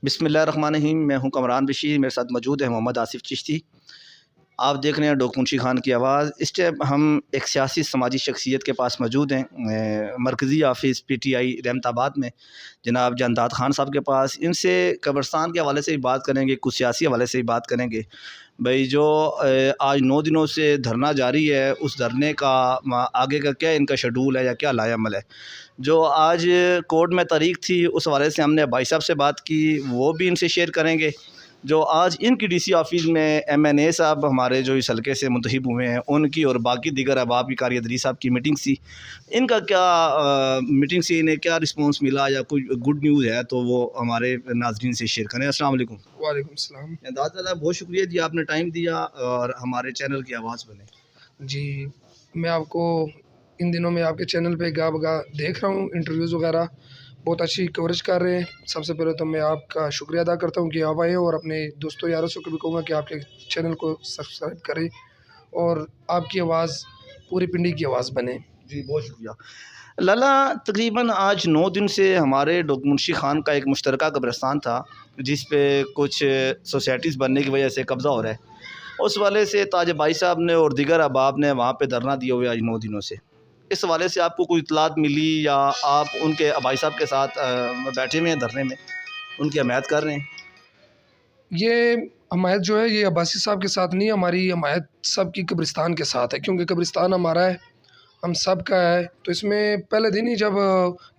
बिस्मिल्लाहिर्रहमानिर्रहीम। मैं हूं कमरान बशीर, मेरे साथ मौजूद है मोहम्मद आसिफ़ चिश्ती। आप देख रहे हैं डॉक्टर मुंशी खान की आवाज़। इस टाइम हम एक सियासी समाजी शख्सियत के पास मौजूद हैं, मरकज़ी ऑफ़िस PTI रहमताबाद में, जनाब जानदाद खान साहब के पास। इनसे कब्रिस्तान के हवाले से भी बात करेंगे, कुछ सियासी हवाले से भी बात करेंगे। भाई जो आज 9 दिनों से धरना जारी है, उस धरने का आगे का क्या इनका शेड्यूल है या क्या लाएअमल है। जो आज कोर्ट में तारीख थी, उस हवाले से हमने भाई साहब से बात की, वो भी इनसे शेयर करेंगे। जो आज इनकी DC ऑफ़िस में MNA साहब हमारे जो इस हल्के से मुंतखब हुए हैं, उनकी और बाकी दीगर अहबाब की कारी साहब की मीटिंग थी। इनका क्या मीटिंग से इन्हें क्या रिस्पॉन्स मिला या कोई गुड न्यूज़ है तो वो हमारे नाज़रीन से शेयर करें। अस्सलाम वालेकुम। वालेकुम सलाम। दादा बहुत शुक्रिया जी, आपने टाइम दिया और हमारे चैनल की आवाज़ बने। जी, मैं आपको इन दिनों में आपके चैनल पे गा बगा देख रहा हूँ, इंटरव्यूज़ वगैरह बहुत अच्छी कवरेज कर रहे हैं। सबसे पहले तो मैं आपका शुक्रिया अदा करता हूँ कि आप आए और अपने दोस्तों यारों से भी कहूँगा कि आपके चैनल को सब्सक्राइब करें और आपकी आवाज़ पूरी पिंडी की आवाज़ बने। जी बहुत शुक्रिया लाला। तकरीबन आज 9 दिन से हमारे डॉक्टर मुंशी खान का एक मुश्तरका कब्रिस्तान था, जिस पे कुछ सोसाइटीज़ बनने की वजह से कब्ज़ा हो रहा है। उस वाले से ताज भाई साहब ने और दीगर अहबाब ने वहाँ पे धरना दिए हुए आज 9 दिनों से। इस हवाले से आपको कोई इत्तलात मिली या आप उनके भाई साहब के साथ बैठे हुए हैं धरने में, उनकी हमायत कर रहे हैं? ये हमायत जो है ये अब्बासी साहब के साथ नहीं, हमारी हमायत सब की कब्रिस्तान के साथ है, क्योंकि कब्रिस्तान हमारा है, हम सब का है। तो इसमें पहले दिन ही जब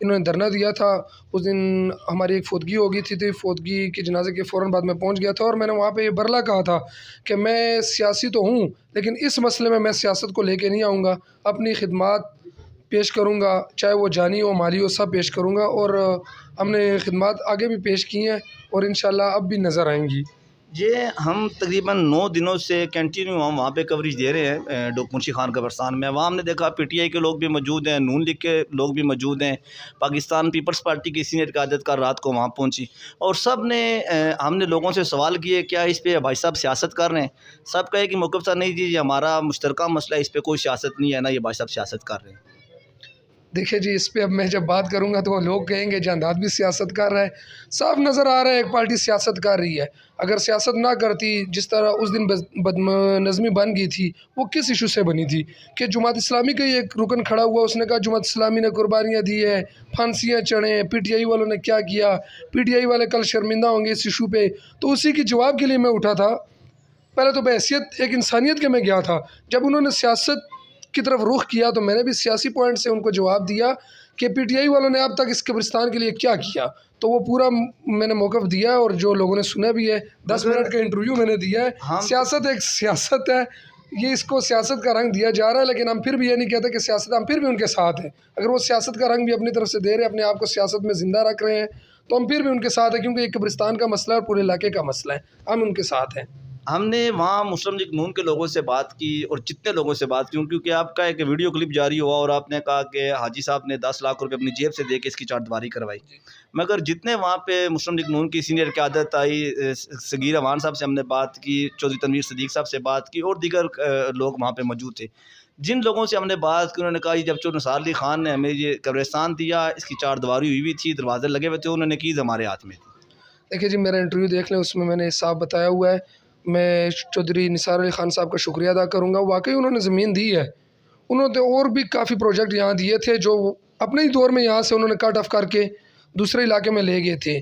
इन्होंने धरना दिया था, उस दिन हमारी एक फ़ौतगी हो गई थी फ़ौतगी के जनाजे के फ़ौरन बाद मैं पहुंच गया था और मैंने वहाँ पे ये बरला कहा था कि मैं सियासी तो हूँ, लेकिन इस मसले में मैं सियासत को लेके नहीं आऊँगा, अपनी खिदमत पेश करूँगा, चाहे वो जानी हो माली हो, सब पेश करूँगा। और हमने खिदमत आगे भी पेश की हैं और इंशाल्लाह अब भी नज़र आएंगी। ये हम तकरीबन 9 दिनों से कंटिन्यू हम वहाँ पे कवरेज दे रहे हैं डॉक्टर मुंशी खान कब्रिस्तान में। वहाँ हमने देखा PTI के लोग भी मौजूद हैं, नून लीग के लोग भी मौजूद हैं, पाकिस्तान पीपल्स पार्टी की सीनियर क़यादत का रात को वहाँ पहुँची और सब ने हमने लोगों से सवाल किए क्या इस पर भाई साहब सियासत कर रहे हैं। सब कहे कि मौक़िफ़ सा नहीं जी, ये हमारा मुश्तरका मसला है, इस पर कोई सियासत नहीं है ना, ये भाई साहब सियासत कर रहे हैं। देखिए जी, इस पे अब मैं जब बात करूंगा तो लोग कहेंगे जानदाद भी सियासत कर रहा है। साफ नज़र आ रहा है एक पार्टी सियासत कर रही है। अगर सियासत ना करती, जिस तरह उस दिन बदनज़मी बन गई थी, वो किस इशू से बनी थी कि जमात इस्लामी का ही एक रुकन खड़ा हुआ, उसने कहा जमात इस्लामी ने कुर्बानियाँ दी है, फांसियाँ चढ़े हैं, PTI वालों ने क्या किया, PTI वाले कल शर्मिंदा होंगे इस इशू पे। तो उसी के जवाब के लिए मैं उठा था। पहले तो बहैसियत एक इंसानियत के मैं गया था, जब उन्होंने सियासत की तरफ रुख किया तो मैंने भी सियासी पॉइंट से उनको जवाब दिया कि PTI वालों ने अब तक इस कब्रिस्तान के लिए क्या किया। तो वो पूरा मैंने मौक़िफ़ दिया है और जो लोगों ने सुना भी है, 10 मिनट का इंटरव्यू मैंने दिया है। सियासत एक सियासत है, ये इसको सियासत का रंग दिया जा रहा है, लेकिन हम फिर भी ये नहीं कहते कि सियासत, हम फिर भी उनके साथ हैं। अगर वो सियासत का रंग भी अपनी तरफ से दे रहे हैं, अपने आप को सियासत में ज़िंदा रख रहे हैं, तो हम फिर भी उनके साथ हैं, क्योंकि एक कब्रिस्तान का मसला है और पूरे इलाके का मसला है, हम उनके साथ हैं। हमने वहाँ मुस्लिम लीग नून के लोगों से बात की और जितने लोगों से बात की, क्योंकि आपका एक वीडियो क्लिप जारी हुआ और आपने कहा कि हाजी साहब ने 10 लाख रुपए अपनी जेब से दे के इसकी चारदीवारी करवाई। मगर जितने वहाँ पे मुस्लिम लीग नून की सीनियर क़यादत आई, सगीर अमान साहब से हमने बात की, चौधरी तनवीर सदीक साहब से बात की और दीगर लोग वहाँ पे मौजूद थे। जिन लोगों से हमने बात की, उन्होंने कहा जब चौधरी निसार अली खान ने हमें ये कब्रिस्तान दिया, इसकी चारदीवारी हुई हुई थी, दरवाजे लगे हुए थे, उन्होंने कीज़ हमारे हाथ में थी। देखिए जी, मेरा इंटरव्यू देख लें, उसमें मैंने साफ बताया हुआ है। मैं चौधरी निसार अली ख़ान साहब का शुक्रिया अदा करूँगा, वाकई उन्होंने ज़मीन दी है। उन्होंने और भी काफ़ी प्रोजेक्ट यहाँ दिए थे जो अपने ही दौर में यहाँ से उन्होंने कट ऑफ करके दूसरे इलाके में ले गए थे।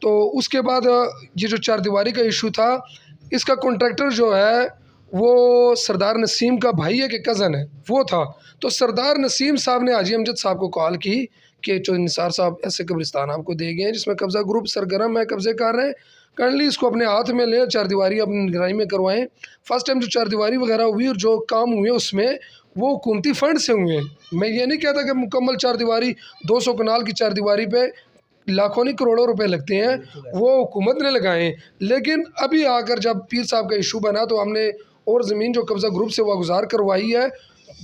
तो उसके बाद ये जो चारदीवारी का इशू था, इसका कॉन्ट्रैक्टर जो है वो सरदार नसीम का भाई है कि कज़न है, वो था। तो सरदार नसीम साहब ने हाजी अमजद साहब को कॉल की कि चौधरी निसार साहब ऐसे कब्रिस्तान आपको दे गए हैं जिसमें कब्ज़ा ग्रुप सरगर्म है, कब्ज़े कर रहे हैं, काइंडली इसको अपने हाथ में ले, चारदीवारी अपनी निगरानी में करवाएं। फर्स्ट टाइम जो चारदीवारी वगैरह हुई और जो काम हुए उसमें वो हुकूमती फ़ंड से हुए हैं। मैं ये नहीं कहता कि मुकम्मल चारदीवारी 200 कनाल की चारदीवारी पे लाखों नहीं करोड़ों रुपए लगते हैं, वो हुकूमत ने लगाए। लेकिन अभी आकर जब पीर साहब का इशू बना तो हमने और ज़मीन जो कब्ज़ा ग्रुप से वागुजार करवाई है,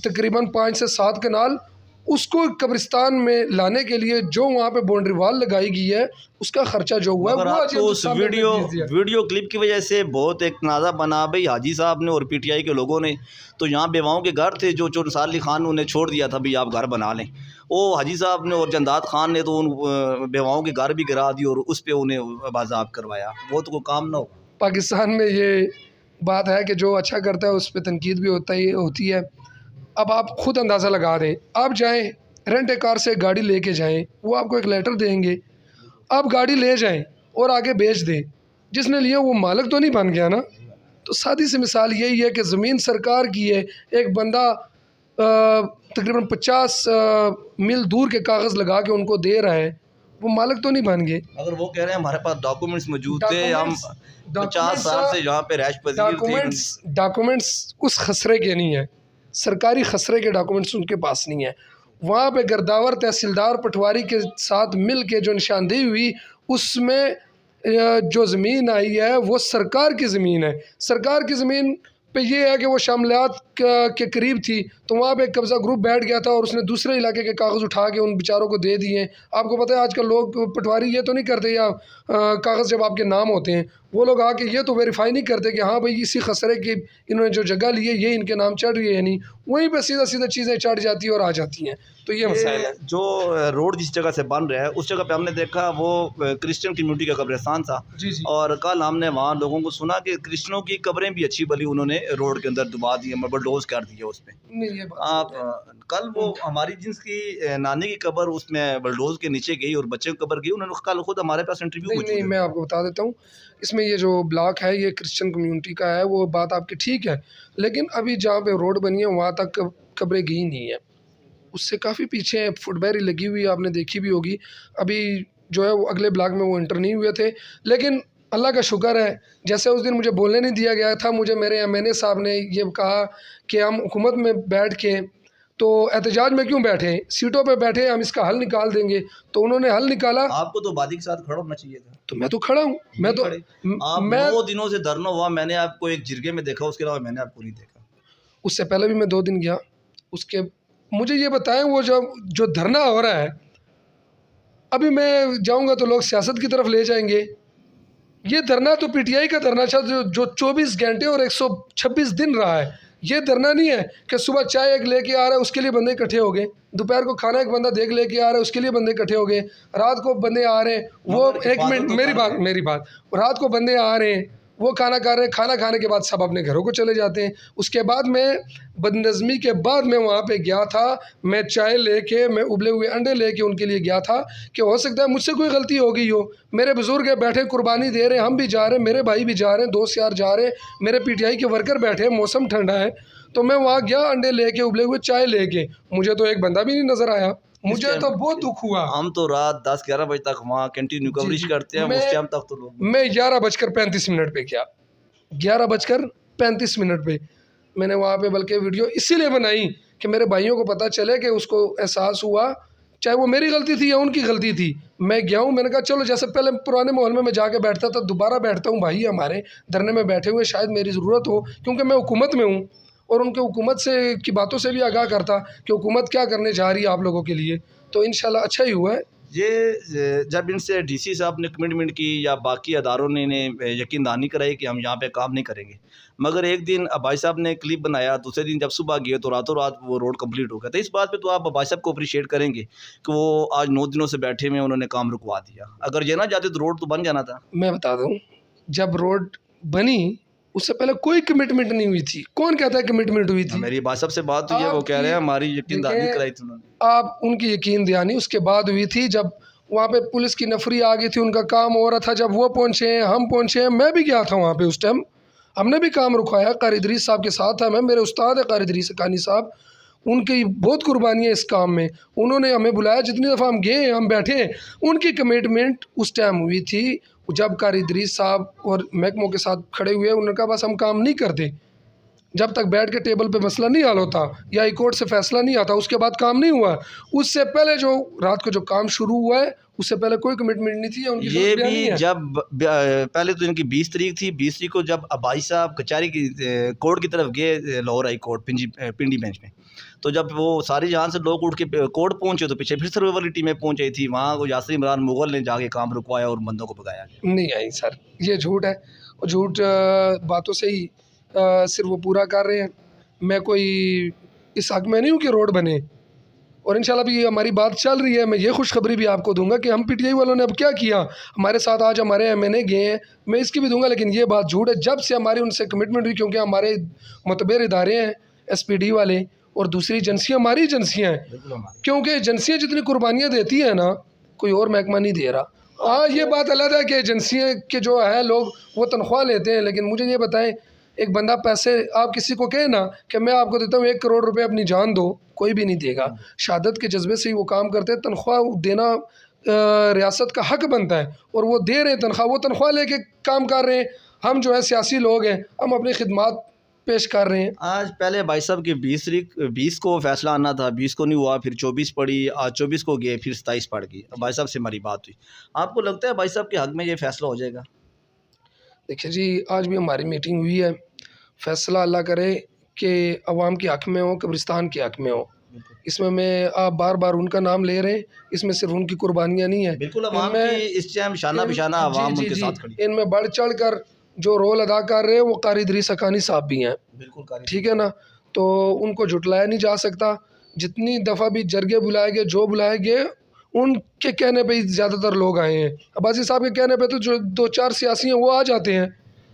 तकरीबन 5 से 7 कनाल उसको कब्रिस्तान में लाने के लिए जो वहाँ पे बाउंड्री वॉल लगाई गई है उसका खर्चा जो हुआ है मगर वो आपको उस वीडियो क्लिप की वजह से बहुत एक तनाज़ा बना भाई हाजी साहब ने और पीटीआई के लोगों ने। तो यहाँ बेवाओं के घर थे जो निसार अली खान उन्हें छोड़ दिया था भाई आप घर बना लें, वो हाजी साहब ने और जंदाद खान ने तो उन बेवाओं के घर भी गिरा दिए और उस पर उन्हें बाज़ाब करवाया। वो तो कोई काम ना हो। पाकिस्तान में ये बात है कि जो अच्छा करता है उस पर तनकीद भी होती है। अब आप खुद अंदाज़ा लगा दें, आप जाएं रेंट ए कार से गाड़ी लेके जाएं, वो आपको एक लेटर देंगे, आप गाड़ी ले जाएं और आगे बेच दें, जिसने लिया वो मालिक तो नहीं बन गया ना। तो सादी सी मिसाल यही है कि ज़मीन सरकार की है, एक बंदा तकरीबन 50 मील दूर के कागज़ लगा के उनको दे रहा है, वो मालिक तो नहीं बन गए। अगर वो कह रहे हैं हमारे पास डॉक्यूमेंट्स मौजूद थे, हम 50 साल से यहाँ पे रैश पजीर थे। डॉक्यूमेंट्स उस खसरे के नहीं है, सरकारी खसरे के डॉक्यूमेंट्स उनके पास नहीं है। वहाँ पे गर्दावर तहसीलदार पटवारी के साथ मिल के जो निशानदेही हुई उसमें जो ज़मीन आई है वो सरकार की ज़मीन है। सरकार की ज़मीन पे ये है कि वो शामिलात के करीब थी, तो वहाँ पे एक कब्ज़ा ग्रुप बैठ गया था और उसने दूसरे इलाके के कागज़ उठा के उन बेचारों को दे दिए। आपको पता है आजकल लोग पटवारी ये तो नहीं करते, या कागज़ जब आपके नाम होते हैं वो लोग आके ये तो वेरीफाई नहीं करते कि हाँ भाई इसी खसरे की इन्होंने जो जगह ली है ये इनके नाम चढ़ रही है, नहीं, वहीं पर सीधा सीधा चीज़ें चढ़ जाती है और आ जाती हैं। तो ये मसाइल है। जो रोड जिस जगह से बन रहा है उस जगह पे हमने देखा वो क्रिश्चियन कम्युनिटी का कब्रिस्तान था। जी जी। और कल हमने वहाँ लोगों को सुना कि क्रिश्चियनों की कब्रें भी अच्छी भली उन्होंने रोड के अंदर दबा दी, बलडोज कर दिया उस पर। आप कल वो हमारी जिनकी नानी की कब्र उसमें बलडोज के नीचे गई और बच्चे की कब्र गई, उन्होंने कल खुद हमारे पास इंटरव्यू नहीं, मैं आपको बता देता हूँ, इसमें ये जो ब्लॉक है ये क्रिश्चियन कम्युनिटी का है, वो बात आपकी ठीक है, लेकिन अभी जहाँ पे रोड बनी है वहाँ तक कब्रें गई नहीं है, उससे काफ़ी पीछे फुटबैरी लगी हुई आपने देखी भी होगी। अभी जो है वो अगले ब्लॉक में वो एंटर नहीं हुए थे, लेकिन अल्लाह का शुक्र है जैसे उस दिन मुझे बोलने नहीं दिया गया था, मुझे मेरे एमएनए साहब ने ये कहा कि हम हुकूमत में बैठ के तो एहतजाज में क्यों बैठे, सीटों पे बैठे, हम इसका हल निकाल देंगे। तो उन्होंने हल निकाला। आपको तो वादी के साथ खड़ा होना चाहिए था। तो मैं तो खड़ा हूँ, मैं तो आप 2 दिनों से धरना हुआ, मैंने आपको एक जिरगे में देखा, उसके अलावा मैंने आपको नहीं देखा। उससे पहले भी मैं 2 दिन गया। उसके मुझे ये बताएं वो जो धरना हो रहा है, अभी मैं जाऊंगा तो लोग सियासत की तरफ ले जाएंगे। ये धरना तो पीटीआई का धरना था जो 24 घंटे और 126 दिन रहा है। ये धरना नहीं है कि सुबह चाय एक लेके आ रहा है उसके लिए बंदे इकट्ठे हो गए, दोपहर को खाना एक बंदा देख लेके आ रहा है उसके लिए बंदे इकट्ठे हो गए, रात को बंदे आ रहे हैं वो एक मिनट मेरी बात रात को बंदे आ रहे हैं वो खाना खा रहे हैं, खाना खाने के बाद सब अपने घरों को चले जाते हैं। उसके बाद मैं बदनज़मी के बाद मैं वहाँ पे गया था, मैं चाय लेके, मैं उबले हुए अंडे लेके उनके लिए गया था कि हो सकता है मुझसे कोई गलती हो गई हो, मेरे बुज़ुर्ग है बैठे कुर्बानी दे रहे हैं, हम भी जा रहे हैं, मेरे भाई भी जा रहे हैं, दोस्त यार जा रहे हैं, मेरे पीटीआई के वर्कर बैठे हैं, मौसम ठंडा है। तो मैं वहाँ गया अंडे लेके, उबले हुए चाय लेके, मुझे तो एक बंदा भी नहीं नज़र आया। मुझे तो बहुत दुख हुआ। हम तो रात 10-11 बजे तक वहाँ कंटिन्यू कवरेज करते हैं, उस टाइम तक तो लोग। मैं 11:35 पे गया, 11:35 पे मैंने वहाँ पे बल्कि वीडियो इसीलिए बनाई कि मेरे भाइयों को पता चले कि उसको एहसास हुआ, चाहे वो मेरी गलती थी या उनकी गलती थी। मैं गया हूँ, मैंने कहा चलो जैसे पहले पुराने माहौल में मैं जाके बैठता था दोबारा बैठता हूँ, भाई हमारे धरने में बैठे हुए शायद मेरी ज़रूरत हो, क्योंकि मैं हुकूमत में हूँ और उनके हुकूमत से की बातों से भी आगाह करता कि हुकूमत क्या करने जा रही है आप लोगों के लिए। तो इंशाल्लाह अच्छा ही हुआ है। ये जब इनसे डीसी साहब ने कमिटमेंट की या बाकी अदारों ने इन्हें यकीन दहानी कराई कि हम यहाँ पे काम नहीं करेंगे, मगर एक दिन भाई साहब ने क्लिप बनाया, दूसरे दिन जब सुबह गए तो रातों रात वो रोड कंप्लीट हो गया। तो इस बात पे तो आप भाई साहब को अप्रिशिएट करेंगे कि वो आज 9 दिनों से बैठे हुए उन्होंने काम रुकवा दिया। अगर ये ना जाते तो रोड तो बन जाना था। मैं बता दूँ, जब रोड बनी उससे पहले कोई कमिटमेंट नहीं हुई थी। कौन कहता है कमिटमेंट हुई थी? मेरी भाई साहब से बात हुई है, वो कह रहे हैं हमारी यकीन दहानी कराई थी उन्होंने। आप उनकी यकीन दहानी उसके बाद हुई थी जब वहाँ पे पुलिस की नफरी आ गई थी, उनका काम हो रहा था, जब वो पहुँचे हम पहुँचे, मैं भी गया था वहाँ पे उस टाइम, हमने भी काम रुकवाया, कारी इदरीस साहब के साथ था मैं, मेरे उस्ताद है कारी इदरीस हक्कानी साहब, उनकी बहुत कुर्बानी है इस काम में, उन्होंने हमें बुलाया, जितनी दफ़ा हम गए हम बैठे, उनकी कमिटमेंट उस टाइम हुई थी जब कारी इदरीस साहब और महकमों के साथ खड़े हुए, उन्होंने कहा बस हम काम नहीं करते जब तक बैठ के टेबल पे मसला नहीं हल होता या हाई कोर्ट से फैसला नहीं आता, उसके बाद काम नहीं हुआ। उससे पहले जो रात को जो काम शुरू हुआ है उससे पहले कोई कमिटमेंट नहीं थी उनकी। ये भी जब पहले तो इनकी 20 तारीख थी, 20 तारीख को जब भाई साहब कचहरी की कोर्ट की तरफ गए, लाहौर हाई कोर्ट पिंडी बेंच में, तो जब वो सारी जहाँ से लोग उठ के कोर्ट पहुँचे तो पीछे फिर सर्वे वाली टीमें पहुँच गई थी, वहाँ को यासिर इमरान मुगल ने जाके काम रुकवाया और बंदों को भगाया। नहीं आई सर, ये झूठ है। और झूठ बातों से ही सिर्फ वो पूरा कर रहे हैं। मैं कोई इस हक में नहीं हूँ कि रोड बने, और इंशाल्लाह भी हमारी बात चल रही है। मैं ये खुशखबरी भी आपको दूंगा कि हम पीटीआई वालों ने अब क्या किया, हमारे साथ आज हमारे एमएनए गए हैं, मैं इसकी भी दूंगा। लेकिन ये बात झूठ है। जब से हमारी उनसे कमिटमेंट हुई, क्योंकि हमारे मुतबर इदारे हैं एसपीडी वाले और दूसरी एजेंसियाँ हमारी एजेंसियाँ हैं, क्योंकि एजेंसियाँ जितनी कुर्बानियाँ देती हैं ना, कोई और महकमा नहीं दे रहा। हाँ, ये बात अलग है कि एजेंसियाँ के जो है लोग वो तनख्वाह लेते हैं, लेकिन मुझे ये बताएं, एक बंदा पैसे आप किसी को कहे ना कि मैं आपको देता हूँ 1 करोड़ रुपए अपनी जान दो, कोई भी नहीं देगा। शहादत के जज्बे से ही वो काम करते हैं। तनख्वाह देना रियासत का हक बनता है, और वो दे रहे हैं तनख्वाह, वो तनख्वाह लेके काम कर रहे हैं। हम जो है सियासी लोग हैं, हम अपनी खिदमत पेश कर रहे हैं। आज पहले भाई साहब के 20 को फैसला आना था, 20 को नहीं हुआ, फिर 24 पड़ी, आज 24 को गए, फिर 27 पड़ गई। भाई साहब से हमारी बात हुई, आपको लगता है भाई साहब के हक में ये फैसला हो जाएगा? देखिए जी, आज भी हमारी मीटिंग हुई है। फैसला अल्लाह करे कि अवाम के हक़ में हो, कब्रिस्तान के हक़ में हो। इसमें मैं आप बार बार उनका नाम ले रहे हैं, इसमें सिर्फ उनकी कुर्बानियाँ नहीं है, बिल्कुल अवाम की इस टाइम शाना बिशाना अवाम उनके साथ खड़ी है। इनमें बढ़ चढ़ कर जो रोल अदा कर रहे हैं वो कारी इदरीस हक़ानी साहब भी हैं। बिल्कुल ठीक है ना, तो उनको झुटलाया नहीं जा सकता। जितनी दफ़ा भी जरगे बुलाए गए, जो बुलाए गए, उनके कहने पे ही ज़्यादातर लोग आए हैं। अब्बासी साहब के कहने पे तो जो 2-4 सियासी हैं वो आ जाते हैं,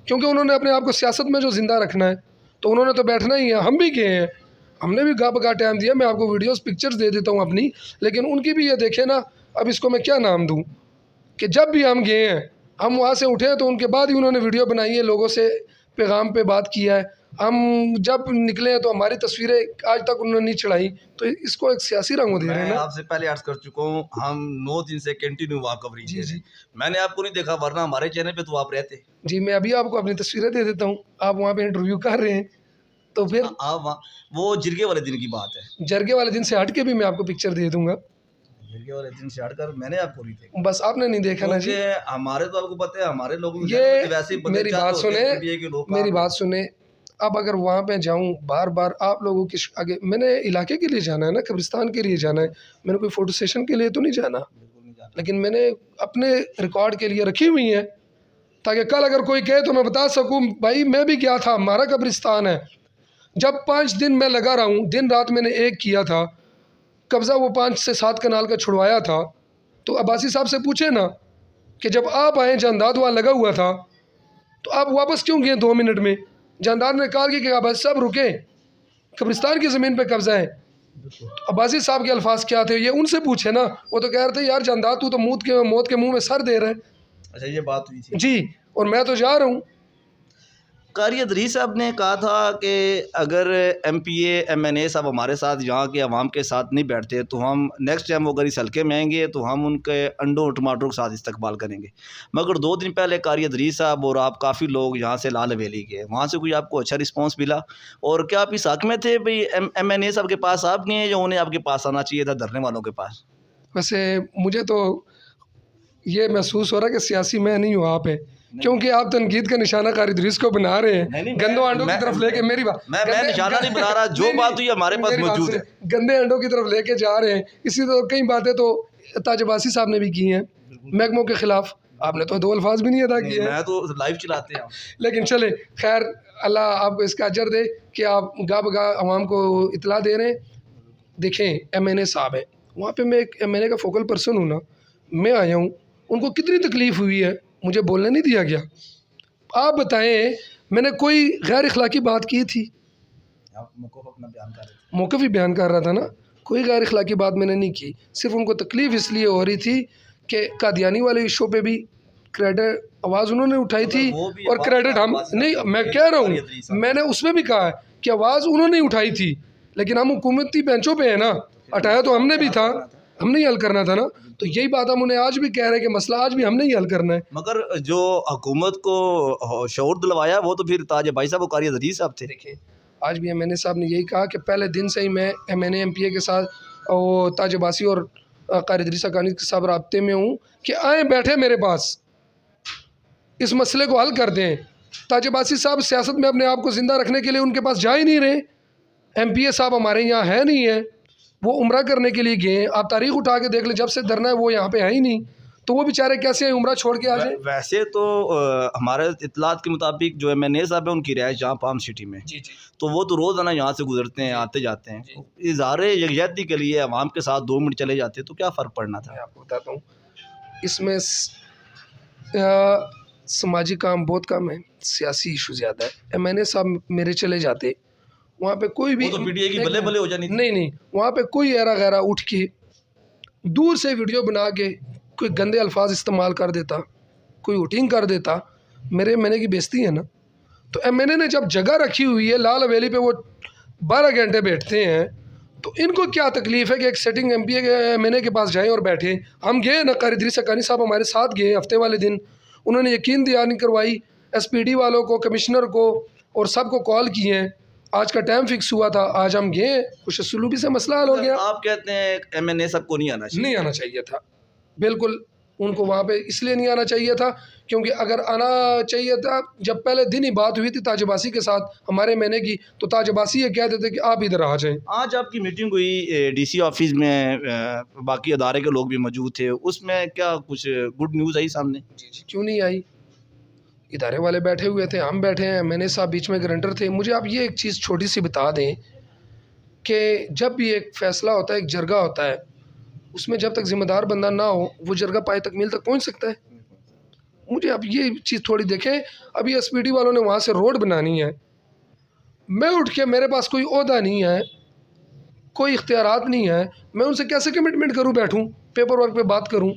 क्योंकि उन्होंने अपने आप को सियासत में जो ज़िंदा रखना है, तो उन्होंने तो बैठना ही है। हम भी गए हैं, हमने भी गा बगा टाइम दिया। मैं आपको वीडियोस पिक्चर्स दे देता हूँ अपनी, लेकिन उनकी भी ये देखें ना। अब इसको मैं क्या नाम दूँ कि जब भी हम गए हैं, हम वहाँ से उठे तो उनके बाद ही उन्होंने वीडियो बनाई है, लोगों से पैगाम पे बात किया है। हम जब निकले हैं तो हमारी तस्वीरें आज तक उन्होंने नहीं चढ़ाई, तो इसको एक सियासी रंग दे रहे हैं मैं ना। आपसे पहले अर्ज कर चुका हूँ, हम 9 दिन से कंटिन्यू वहाँ कवरेज दे रहे हैं। मैंने आपको नहीं देखा, वरना हमारे चैनल पे तो आप रहते। जी, मैं अभी आपको अपनी तस्वीरें दे देता हूँ, आप वहाँ पे इंटरव्यू कर रहे हैं, तो फिर आप वहाँ, वो जिरगे वाले दिन की बात है। जरगे वाले दिन से हट के भी मैं आपको पिक्चर दे दूंगा। जिरगे वाले दिन से हटकर मैंने आपको नहीं देखा, बस आपने नहीं देखा ना जी। हमारे तो आपको पता है, हमारे लोगों ये वैसे ही मेरी बात सुने, मेरी बात सुने। अब अगर वहाँ पे जाऊँ बार बार आप लोगों के आगे, मैंने इलाके के लिए जाना है ना, कब्रिस्तान के लिए जाना है, मैंने कोई फ़ोटो सेशन के लिए तो नहीं जाना। लेकिन मैंने अपने रिकॉर्ड के लिए रखी हुई है, ताकि कल अगर कोई कहे तो मैं बता सकूँ भाई मैं भी गया था, हमारा कब्रिस्तान है। जब 5 दिन मैं लगा रहा हूँ, दिन रात मैंने एक किया था कब्ज़ा, वो 5 से 7 कनाल का छुड़वाया था। तो अब्बासी साहब से पूछे ना कि जब आप आए जानदाद वहाँ लगा हुआ था, तो आप वापस क्यों गए 2 मिनट में? जानदाद ने कहा कि अब्बासी साहब रुके, कब्रिस्तान की ज़मीन पे कब्ज़ा है। अब्बासी साहब के अल्फाज क्या थे, ये उनसे पूछे ना। वो तो कह रहे थे यार जानदाद तू तो मौत के मुँह में सर दे रहा है। अच्छा, ये बात हुई थी जी, और मैं तो जा रहा हूँ। कारी अदरीस साहब ने कहा था कि अगर MPA MNA साहब हमारे साथ यहाँ के अवाम के साथ नहीं बैठते तो हम नेक्स्ट टाइम वो अगर इस हल्के में आएंगे तो हम उनके अंडों और टमाटरों के साथ इस्तकबाल करेंगे। मगर 2 दिन पहले कारी अदरीस साहब और आप काफ़ी लोग यहाँ से लाल हवेली गए, वहाँ से कोई आपको अच्छा रिस्पॉन्स मिला? और क्या आप इस हक में थे भाई MNA साहब के पास आप गए या उन्हें आपके पास आना चाहिए था धरने वालों के पास? वैसे मुझे तो ये महसूस हो रहा है कि सियासी मैं नहीं हूँ, आप है, क्योंकि आप तनकीद का निशाना कारी इदरीस को बना रहे हैं। गंदे अंडों की तरफ लेके, मेरी बात, मैं निशाना नहीं बना रहा, जो बात हुई हमारे पास मौजूद है। गंदे अंडों की तरफ लेके जा रहे हैं। इसी तो कई बातें तो ताज अब्बासी साहब ने भी की हैं महकमों के खिलाफ, आपने तो 2 अल्फाज भी नहीं अदा किए। मैं तो लाइव चलाते हैं। लेकिन चले खैर, अल्लाह आपको इसका अजर दे कि आप गा बगा अवाम को इतला दे रहे हैं। देखें MNA साहब है वहाँ पे, मैं एक MNA का फोकल पर्सन हूँ ना, मैं आया हूँ, उनको कितनी तकलीफ़ हुई है, मुझे बोलने नहीं दिया गया। आप बताएं, मैंने कोई गैर अखलाकी बात की थी? मौक़िफ़ ही बयान कर रहा था ना, कोई गैर अखलाकी बात मैंने नहीं की। सिर्फ उनको तकलीफ़ इसलिए हो रही थी कि कादियानी वाले इशू पे भी क्रेडिट आवाज़ उन्होंने उठाई थी, और क्रेडिट हम नहीं, मैं कह रहा हूँ, मैंने उसमें भी कहा है कि आवाज़ उन्होंने ही उठाई थी, लेकिन हम हुकूमती बेंचों पे है ना, हटाया तो हमने भी था, हमने ही हल करना था ना। तो यही बात हम उन्हें आज भी कह रहे हैं कि मसला आज भी हमने ही हल करना है। मगर जो हुकूमत को शऊर दिलवाया वो तो फिर ताज भाई साहब और कारी अदरीस साहब थे। देखिए, आज भी MNA साहब ने यही कहा कि पहले दिन से ही मैं MNA MPA के साथ और ताज अब्बासी और कारी इदरीस हक़ानी के साथ राब्ते में हूँ कि आए बैठे मेरे पास, इस मसले को हल कर दें। ताज अब्बासी साहब सियासत में अपने आप को ज़िंदा रखने के लिए उनके पास जा ही नहीं रहे, MPA साहब हमारे यहाँ है नहीं है, वो उम्रा करने के लिए गए हैं। आप तारीख उठा के देख लें, जब से धरना है वो यहाँ पे है ही नहीं, तो वो बेचारे कैसे उम्रा छोड़ के आ जाए। वैसे तो हमारे इत्तलात के मुताबिक जो MNA साहब है उनकी रिहाइश जहाँ पाम सिटी में, जी जी तो वो तो रोज़ाना यहाँ से गुजरते हैं, आते जाते हैं। इज़हार यकजहती के लिए अवाम के साथ 2 मिनट चले जाते तो क्या फ़र्क पड़ना था। मैं आपको बताता हूँ, इसमें समाजी काम बहुत कम है, सियासी इशू ज़्यादा है। MNA साहब मेरे चले जाते, वहाँ पे कोई भी वो तो PTI की बल्ले बल्ले हो जानी थी। नहीं, वहाँ पे कोई ऐरा गैरा उठ के दूर से वीडियो बना के कोई गंदे अल्फाज इस्तेमाल कर देता, कोई वोटिंग कर देता, मेरे MNA की बेइज्जती है ना। तो MNA ने जब जगह रखी हुई है, लाल हवेली पे वो 12 घंटे बैठते हैं, तो इनको क्या तकलीफ़ है कि एक सेटिंग MPA के MNA के पास जाएं और बैठें। हम गए ना, कारी इदरीस हक्कानी साहब हमारे साथ गए हफ्ते वाले दिन, उन्होंने यकीन दहानी करवाई, SPD वालों को, कमिश्नर को और सबको कॉल किए हैं। आज का टाइम फिक्स हुआ था, आज हम गए, कुछ सलूबी से मसला हल हो गया। आप कहते हैं MNA साहब को नहीं आना चाहिए? नहीं आना चाहिए था, बिल्कुल उनको वहाँ पे इसलिए नहीं आना चाहिए था क्योंकि अगर आना चाहिए था, जब पहले दिन ही बात हुई थी ताज अब्बासी के साथ हमारे MNA की, तो ताज अब्बासी ये कह देते कि आप इधर आ जाएं। आज आपकी मीटिंग हुई DC ऑफिस में, बाकी अदारे के लोग भी मौजूद थे, उसमें क्या कुछ गुड न्यूज़ आई सामने? जी क्यों नहीं आई, इदारे वाले बैठे हुए थे, हम बैठे हैं, MNA साहब बीच में गारंटर थे। मुझे आप ये एक चीज़ छोटी सी बता दें कि जब भी एक फ़ैसला होता है, एक जरगा होता है, उसमें जब तक ज़िम्मेदार बंदा ना हो, वो जरगा पाए तकमील तक पहुंच सकता है। मुझे आप ये चीज़ थोड़ी देखें, अभी SPD वालों ने वहाँ से रोड बनानी है, मैं उठ के, मेरे पास कोई ओहदा नहीं है, कोई इख्तियारात नहीं है, मैं उनसे कैसे कमिटमेंट करूँ, बैठूँ पेपर वर्क पे बात करूँ।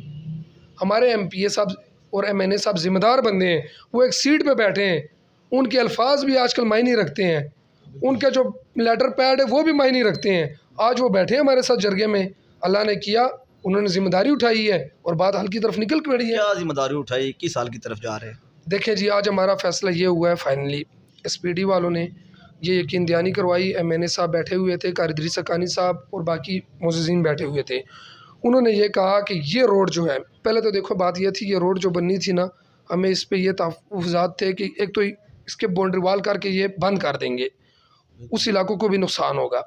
हमारे MPA साहब और MNA साहब ज़िम्मेदार बंदे हैं, वो एक सीट पे बैठे हैं, उनके अल्फाज भी आजकल मायने रखते हैं, उनका जो लेटर पैड है वो भी मायने रखते हैं। आज वो बैठे हैं हमारे साथ जरगे में, अल्लाह ने किया, उन्होंने ज़िम्मेदारी उठाई है और बात हल की तरफ निकल पड़ी है। क्या जिम्मेदारी उठाई, किस हाल की तरफ जा रहे हैं? देखें जी, आज हमारा फ़ैसला ये हुआ है फाइनली, SPD वालों ने ये यकीन दहानी करवाई, MNA साहब बैठे हुए थे, कारी इदरीस हक्कानी साहब और बाकी मुअज़्ज़िज़ीन बैठे हुए थे। उन्होंने ये कहा कि ये रोड जो है, पहले तो देखो बात ये थी, ये रोड जो बननी थी ना, हमें इस पे ये तहफ़्फ़ुज़ात थे कि एक तो इसके बाउंड्री वाल करके ये बंद कर देंगे, उस इलाकों को भी नुकसान होगा,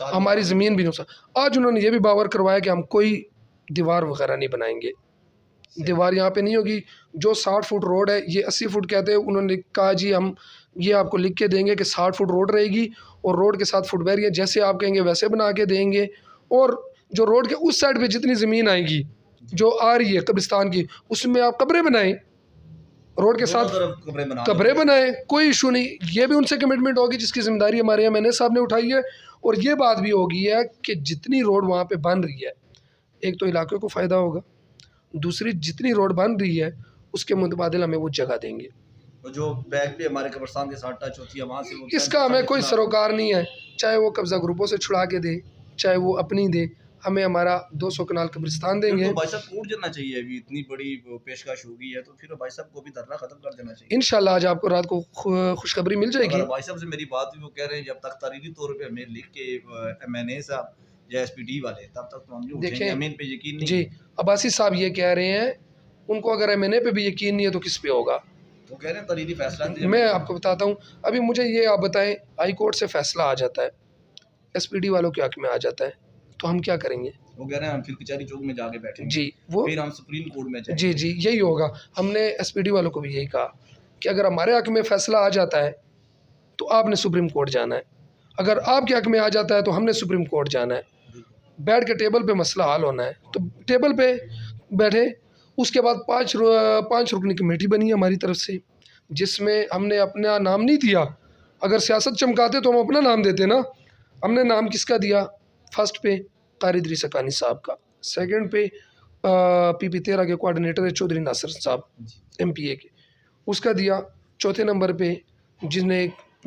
हमारी ज़मीन भी नुकसान। आज उन्होंने ये भी बावर करवाया कि हम कोई दीवार वगैरह नहीं बनाएंगे, दीवार यहाँ पे नहीं होगी। जो 60 फुट रोड है, ये 80 फुट कहते हैं। उन्होंने कहा जी हम ये आपको लिख के देंगे कि 60 फुट रोड रहेगी और रोड के साथ फुट बैरियर जैसे आप कहेंगे वैसे बना के देंगे। और जो रोड के उस साइड पे जितनी ज़मीन आएगी जो आ रही है कब्रिस्तान की, उसमें आप कब्रें बनाएं, रोड के साथ कब्रें बनाएं, कोई इशू नहीं। ये भी उनसे कमिटमेंट होगी जिसकी ज़िम्मेदारी हमारे MNA साहब ने उठाई है। और ये बात भी होगी है कि जितनी रोड वहाँ पे बन रही है, एक तो इलाके को फ़ायदा होगा, दूसरी जितनी रोड बन रही है उसके मुतबादिल हमें वो जगह देंगे। जो बैक पे हमारे कब्रिस्तान के साथ टच होती है वहाँ से वो इसका हमें कोई सरोकार नहीं है, चाहे वो कब्ज़ा ग्रुपों से छुड़ा के दे, चाहे वो अपनी दे, हमें हमारा 200 कनाल कब्रिस्तान देंगे। तो भाई साहब टूट जाना चाहिए, अभी इतनी बड़ी पेशकश होगी है तो फिर भाई साहब को भी धरना खत्म कर देना चाहिए। इंशाल्लाह आज आपको रात को खुशखबरी मिल जाएगी। भाई साहब से मेरी बात हुई, वो कह रहे हैं जब तक तहरीरी तौर पे हमें लिख के MNA साहब या SPD वाले, तब तक तो हम जो देखें, ज़मीन पे यकीन नहीं जी अब्बासी साहब ये कह रहे हैं, उनको अगर MNA पे भी यकीन नहीं है तो किस पे होगा। वो कह रहे हैं तहरीरी फैसला। मैं आपको बताता हूँ, अभी मुझे ये आप बताएं, हाई कोर्ट से फैसला आ जाता है, SPD वालों के हक में आ जाता है, तो हम क्या करेंगे? वो कह रहे हैं हम फिर कचहरी चौक में जाके बैठेंगे जी, वो फिर हम सुप्रीम कोर्ट में जाएंगे। जी जी यही होगा। हमने SPD वालों को भी यही कहा कि अगर हमारे हक में फ़ैसला आ जाता है तो आपने सुप्रीम कोर्ट जाना है, अगर आपके हक में आ जाता है तो हमने सुप्रीम कोर्ट जाना है, बैठ के टेबल पे मसला हल होना है। तो टेबल पे बैठे, उसके बाद 5 रुकनी कमेटी बनी हमारी तरफ से, जिसमें हमने अपना नाम नहीं दिया। अगर सियासत चमकाते तो हम अपना नाम देते ना। हमने नाम किसका दिया? फर्स्ट पे कारी इदरीस हक्कानी साहब का, सेकंड पे PP 13 के कोऑर्डिनेटर है चौधरी नासिर साहब MPA के, उसका दिया। चौथे नंबर पे जिसने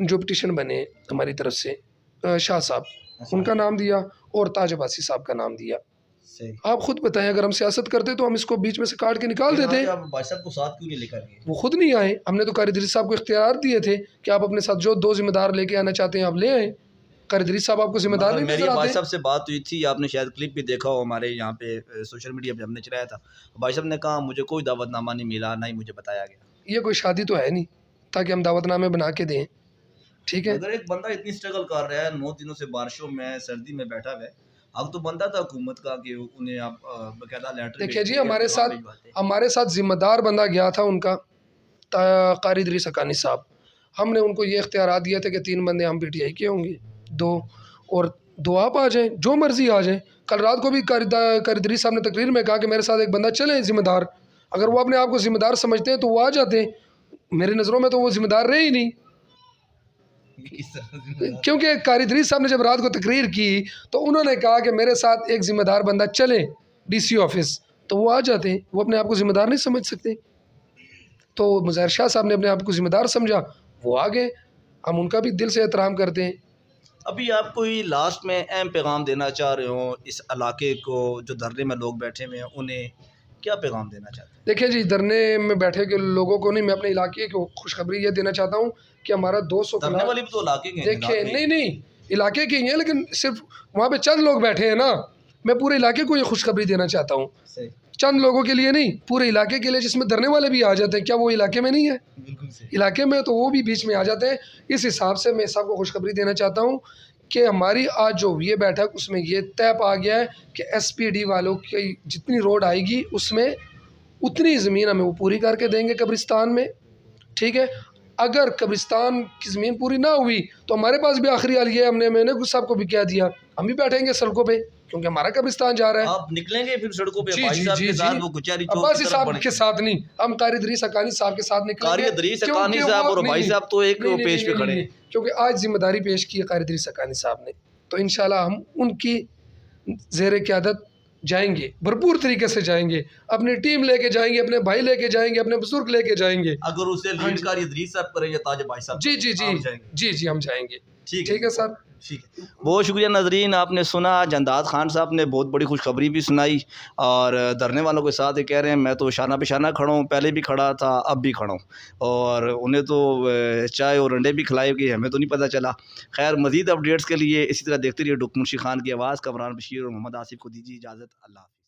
जो पिटिशन बने हमारी तरफ से शाह साहब, उनका नाम दिया, और ताज अब्बासी साहब का नाम दिया। आप खुद बताएं, अगर हम सियासत करते तो हम इसको बीच में से काट के निकाल देते। भाई साहब को साथ क्यों नहीं लेकर गए? वो खुद नहीं आए। हमने तो कारी इदरीस साहब को इख्तियार दिए थे कि आप अपने साथ जो 2 जिम्मेदार लेके आना चाहते हैं आप ले आए। कारी इदरीस साहब आपको जिम्मेदार नहीं मेरी नजर भाई आते। साहब से बात हुई थी, आपने शायद क्लिप भी देखा हो, हमारे यहाँ पे सोशल मीडिया पे हमने चलाया था। भाई साहब ने कहा मुझे कोई दावतनामा नहीं मिला, ना ही मुझे बताया गया। ये कोई शादी तो है नहीं ताकि हम दावतनामे बना के दें। ठीक है। अगर एक बंदा इतनी स्ट्रगल कर रहा है 9 दिनों से बारिशों में सर्दी में बैठा हुआ है, अब तो बनता था हुकूमत का कि उन्हें आप बकायदा लेटर देखिए जी, भेजते हमारे साथ ज़िम्मेदार बंदा गया था उनका, कारी इदरीस हक्कानी साहब। हमने उनको ये इख्तियारात दिए थे कि 3 बंदे हम पीटीआई के होंगे, 2 और 2 आप आ जाएँ, जो मर्ज़ी आ जाएँ। कल रात को भी कारी इदरीस साहब ने तकरीर में कहा कि मेरे साथ एक बंदा चले ज़िम्मेदार। अगर वो अपने आप को ज़िम्मेदार समझते हैं तो वो आ जाते हैं। मेरी नज़रों में तो वो ज़िम्मेदार रहे ही नहीं, क्योंकि कारी इदरीस साहब ने जब रात को तकरीर की तो उन्होंने कहा कि मेरे साथ एक ज़िम्मेदार बंदा चले डीसी ऑफिस, तो वो आ जाते हैं। वो अपने आप को ज़िम्मेदार नहीं समझ सकते। तो मुज़हिर शाह साहब ने अपने आप को ज़िम्मेदार समझा, वो आ गए। हम उनका भी दिल से एहतराम करते हैं। अभी आप कोई लास्ट में अहम पैगाम देना चाह रहे हो इस इलाके को, जो धरने में लोग बैठे हुए हैं, उन्हें क्या पैगाम देना चाहते हैं? देखिए जी, धरने में बैठे के लोगों को नहीं, मैं अपने इलाके को खुशखबरी ये देना चाहता हूँ कि हमारा 200 धरने वाले भी तो इलाके के हैं, देखिए नहीं इलाके के ही हैं, लेकिन सिर्फ वहाँ पे चंद लोग बैठे हैं ना। मैं पूरे इलाके को ये खुशखबरी देना चाहता हूँ, चंद लोगों के लिए नहीं, पूरे इलाके के लिए, जिसमें धरने वाले भी आ जाते हैं। क्या वो इलाके में नहीं है? इलाके में तो वो भी बीच में आ जाते हैं। इस हिसाब से मैं सबको खुशखबरी देना चाहता हूँ कि हमारी आज जो ये बैठक, उसमें ये तय पा गया है कि SPD वालों की जितनी रोड आएगी उसमें उतनी ज़मीन हमें वो पूरी करके देंगे कब्रिस्तान में, ठीक है। अगर कब्रिस्तान की ज़मीन पूरी ना हुई तो हमारे पास भी आखिरी हाल ये, मैंने कुछ सबको भी कह दिया, हम भी बैठेंगे सड़कों पे, क्योंकि हमारा कब्रिस्तान जा रहा है। आप निकलेंगे फिर सड़कों पे जी भाई जी साहब जी के जी साथ, वो गुचारी चौक अब्बासी की तरफ साहब बढ़ेंगे? के साथ नहीं, हम कारी इदरीस हक्कानी साहब के साथ निकलेंगे। कारी इदरीस हक्कानी साहब और भाई साहब तो एक पेज पे खड़े हैं, क्योंकि आज जिम्मेदारी पेश की है कारी इदरीस हक्कानी साहब ने, तो इंशाल्लाह हम उनकी ज़ेर क़यादत जाएंगे, भरपूर तरीके से जाएंगे, अपनी टीम लेके जाएंगे, अपने भाई लेके जाएंगे, अपने बुजुर्ग लेके जाएंगे। अगर उसे लीड कारी इदरीस साहब करें या ताज भाई साहब? जी जी जी जी जी, हम जाएंगे। ठीक है सर, ठीक है। बहुत शुक्रिया नाजरीन, आपने सुना जंदाद खान साहब ने बहुत बड़ी खुशखबरी भी सुनाई और धरने वालों के साथ ये कह रहे हैं मैं तो शाना पे शाना खड़ा हूँ, पहले भी खड़ा था, अब भी खड़ा हूँ, और उन्हें तो चाय और अंडे भी खिलाए गए, हमें तो नहीं पता चला। खैर, मज़ीद अपडेट्स के लिए इसी तरह देखते रहिए डॉक्टर मुंशी खान की आवाज़। कमरान बशीर और मोहम्मद आसिफ को दीजिए इजाज़त। अल्लाह।